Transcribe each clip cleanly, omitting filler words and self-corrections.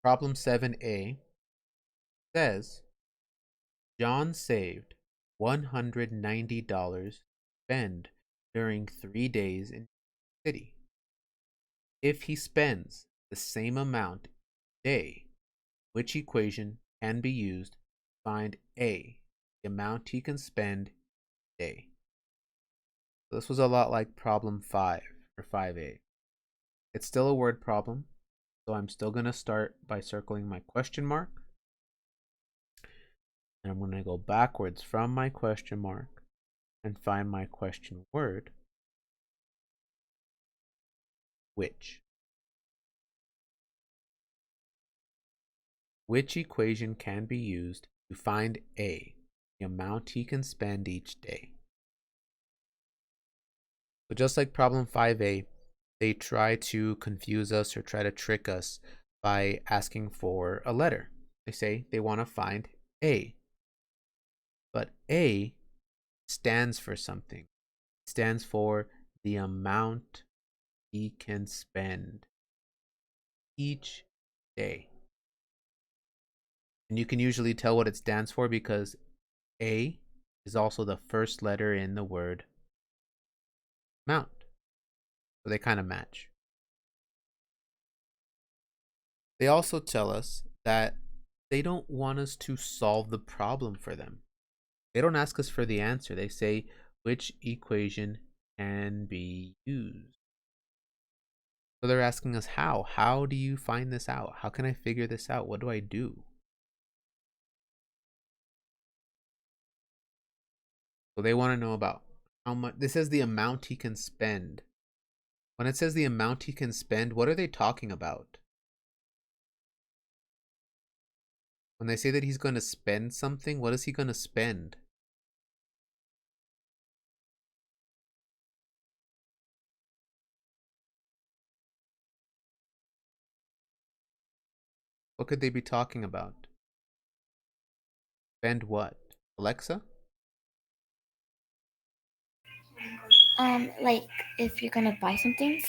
Problem 7a says John saved $190 to spend during 3 days in the city. If he spends the same amount each day, which equation can be used to find A, the amount he can spend each day? So this was a lot like problem 5 or 5a. It's still a word problem, so I'm still going to start by circling my question mark. And I'm going to go backwards from my question mark and find my question word, which. Which equation can be used to find A, the amount he can spend each day? So just like problem 5a, they try to confuse us or try to trick us by asking for a letter. They say they want to find A, but A stands for something. It stands for the amount he can spend each day. And you can usually tell what it stands for because A is also the first letter in the word amount. So they kind of match. They also tell us that they don't want us to solve the problem for them. They don't ask us for the answer. They say which equation can be used. So they're asking us how. How do you find this out? How can I figure this out? What do I do? So they want to know about how much. This is the amount he can spend. When it says the amount he can spend, what are they talking about? When they say that he's going to spend something, what is he going to spend? What could they be talking about? Spend what? Alexa? Like if you're gonna buy something.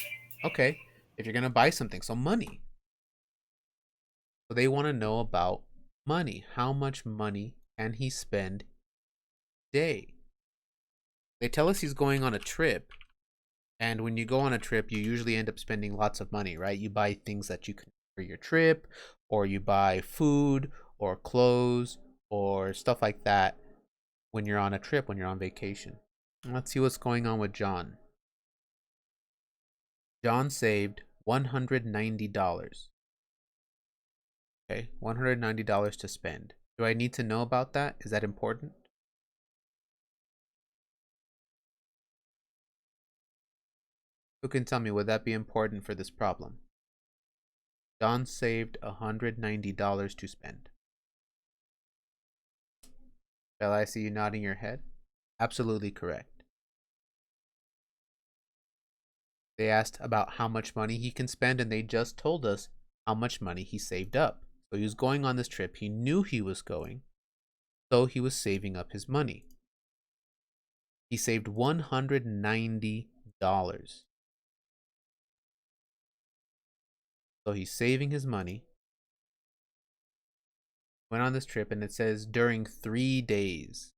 Okay. If you're going to buy something, so money. So they want to know about money. How much money can he spend a day? They tell us he's going on a trip. And when you go on a trip, you usually end up spending lots of money, right? You buy things that you can for your trip, or you buy food or clothes or stuff like that when you're on a trip, when you're on vacation. Let's see what's going on with John. John saved $190. Okay, $190 to spend. Do I need to know about that? Is that important? Who can tell me, would that be important for this problem? John saved $190 to spend. Shall I see you nodding your head? Absolutely correct. They asked about how much money he can spend, and they just told us how much money he saved up. So he was going on this trip. He knew he was going, so he was saving up his money. He saved $190. So he's saving his money. Went on this trip, and it says during 3 days.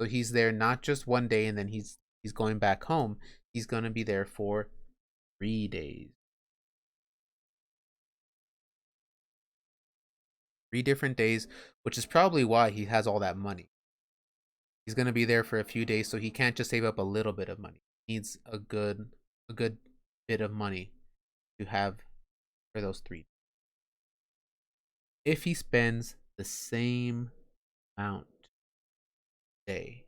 So he's there not just one day and then he's going back home. He's going to be there for 3 days. 3 different days, which is probably why he has all that money. He's going to be there for a few days, so he can't just save up a little bit of money. He needs a good bit of money to have for those 3. If he spends the same amount a day.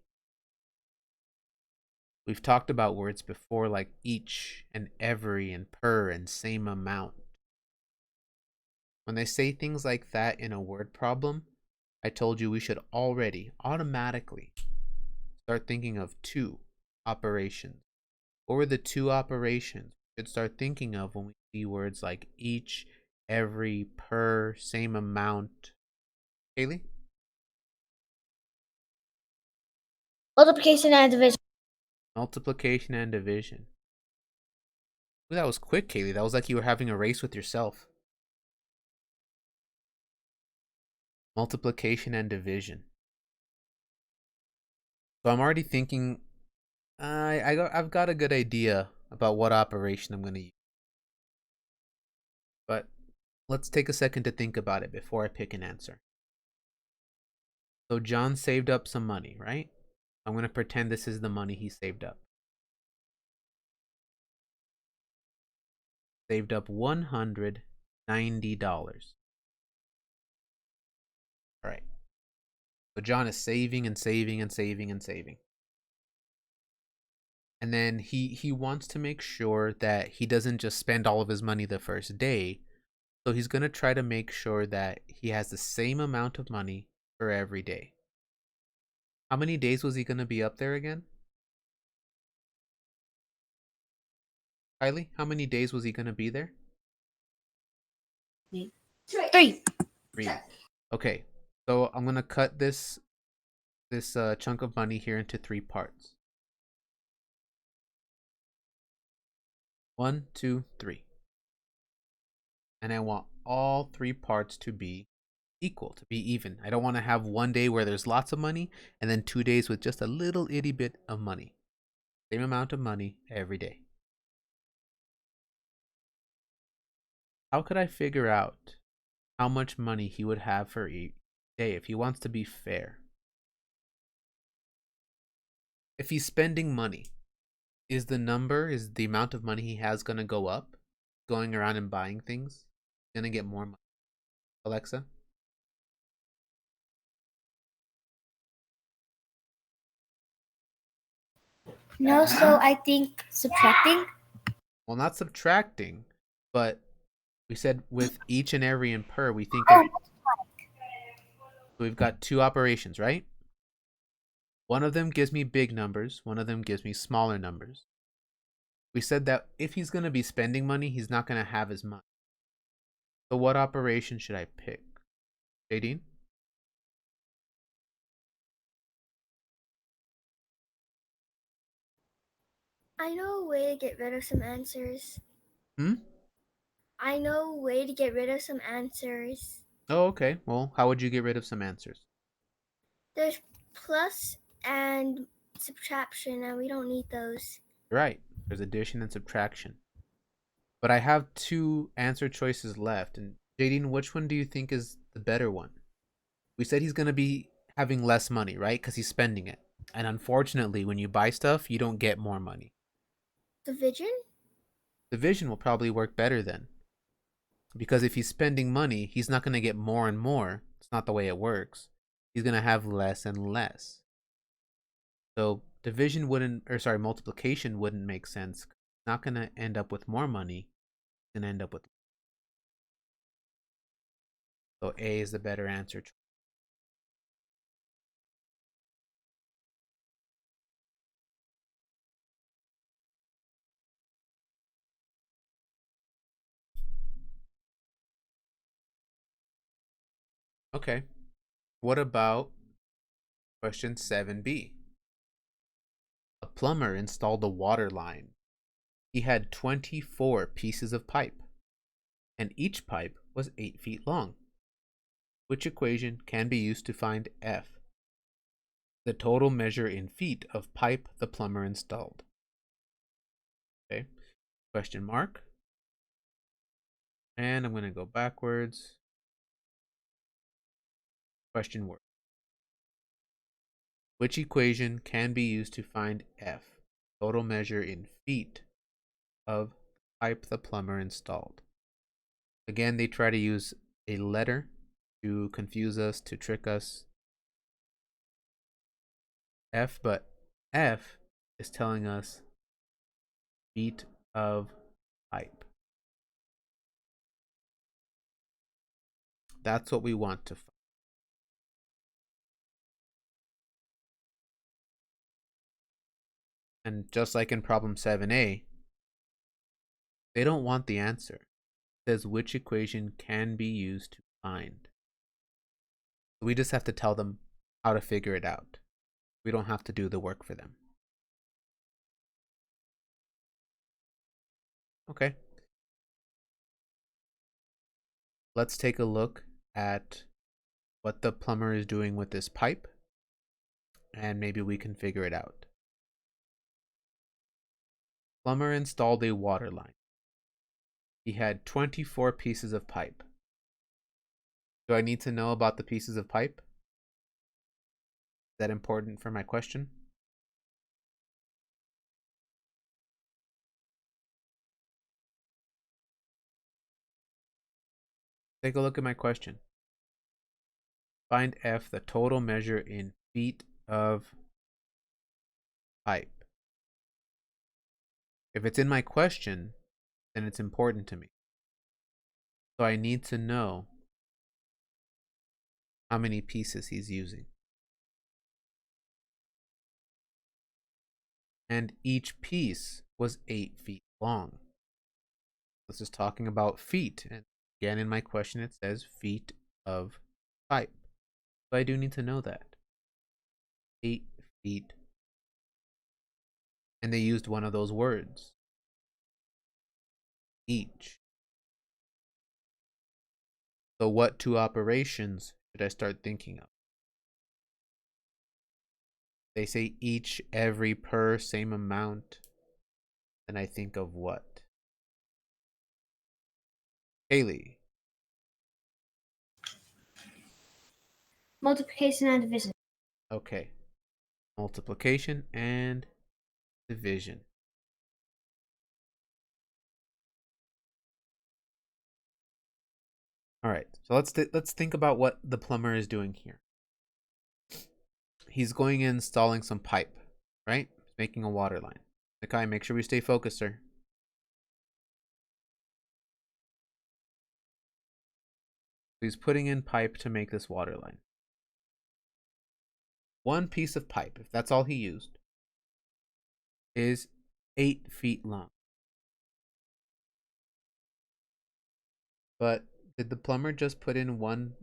We've talked about words before like each and every and per and same amount. When they say things like that in a word problem, I told you we should already automatically start thinking of 2 operations. What were the 2 operations we should start thinking of when we see words like each, every, per, same amount? Kaylee? Multiplication and division. Multiplication and division. Ooh, that was quick, Kaylee. That was like you were having a race with yourself. multiplication and division. So I'm already thinking I've got a good idea about what operation I'm going to use. But let's take a second to think about it before I pick an answer. So John saved up some money, right? I'm going to pretend this is the money he saved up. Saved up $190. All right. So John is saving and saving and saving and saving. And then he wants to make sure that he doesn't just spend all of his money the first day. So he's going to try to make sure that he has the same amount of money for every day. How many days was he going to be up there again? Kylie, how many days was he going to be there? 3. 3. Okay. So I'm going to cut this chunk of money here into 3 parts. 1, 2, 3. And I want all 3 parts to be equal, to be even. I don't want to have one day where there's lots of money and then 2 days with just a little itty bit of money. Same amount of money every day. How could I figure out how much money he would have for each day if he wants to be fair? If he's spending money, is the amount of money he has going to go up? Going around and buying things? Going to get more money? Alexa? No, so I think subtracting. Well, not subtracting, but we said with each and every and per, we think Oh, we've got 2 operations, right? One of them gives me big numbers, one of them gives me smaller numbers. We said that if he's going to be spending money, he's not going to have as much. So what operation should I pick? Jadine? I know a way to get rid of some answers. Hmm? I know a way to get rid of some answers. Oh, okay. Well, how would you get rid of some answers? There's plus and subtraction, and we don't need those. Right. There's addition and subtraction. But I have 2 answer choices left. And Jadine, which one do you think is the better one? We said he's going to be having less money, right? Because he's spending it. And unfortunately, when you buy stuff, you don't get more money. Division? Division will probably work better then. Because if he's spending money, he's not going to get more and more. It's not the way it works. He's going to have less and less. So multiplication wouldn't make sense. It's not going to end up with more money. It's going to end up with. So A is the better answer. Okay. What about question 7B? A plumber installed a water line. He had 24 pieces of pipe, and each pipe was 8 feet long. Which equation can be used to find F, the total measure in feet of pipe the plumber installed? Okay, question mark. And I'm going to go backwards. Question word. Which equation can be used to find F, total measure in feet of pipe the plumber installed? Again, they try to use a letter to confuse us, to trick us. F, but F is telling us feet of pipe. That's what we want to find. And just like in problem 7a, they don't want the answer. It says which equation can be used to find. We just have to tell them how to figure it out. We don't have to do the work for them. Okay. Let's take a look at what the plumber is doing with this pipe, and maybe we can figure it out. Plumber installed a water line. He had 24 pieces of pipe. Do I need to know about the pieces of pipe? Is that important for my question? Take a look at my question. Find F, the total measure in feet of pipe. If it's in my question, then it's important to me. So I need to know how many pieces he's using. And each piece was 8 feet long. This is talking about feet. And again, in my question, it says feet of pipe. So I do need to know that. 8 feet. And they used one of those words. Each. So what two operations should I start thinking of? They say each, every, per, same amount. Then I think of what? Haley. Multiplication and division. Okay. Multiplication and division. All right. So let's think about what the plumber is doing here. He's going in, installing some pipe, right? Making a water line. Okay, make sure we stay focused, sir. He's putting in pipe to make this water line. One piece of pipe, if that's all he used, is 8 feet long. But did the plumber just put in one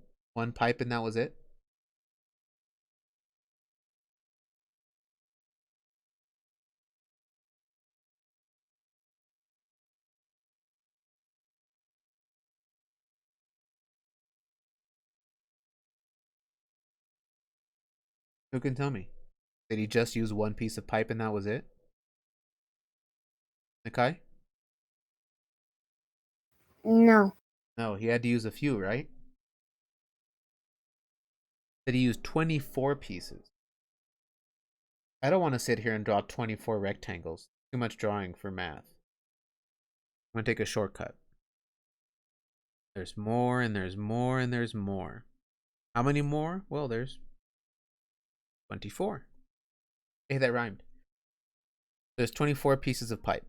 pipe and that was it? Who can tell me? Did he just use one piece of pipe and that was it? Nakai? No. No, he had to use a few, right? That he used 24 pieces. I don't want to sit here and draw 24 rectangles. Too much drawing for math. I'm going to take a shortcut. There's more and there's more and there's more. How many more? Well, there's 24. Hey, that rhymed. There's 24 pieces of pipe.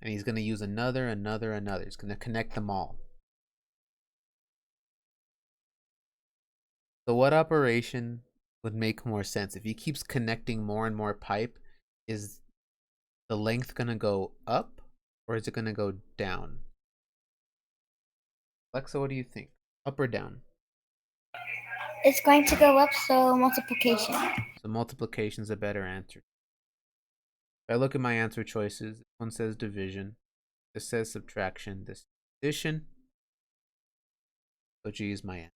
And he's going to use another. He's going to connect them all. So what operation would make more sense? If he keeps connecting more and more pipe, is the length going to go up or is it going to go down? Alexa, what do you think? Up or down? It's going to go up, so multiplication. So multiplication is a better answer. If I look at my answer choices, one says division, this says subtraction, this addition. So G is my answer.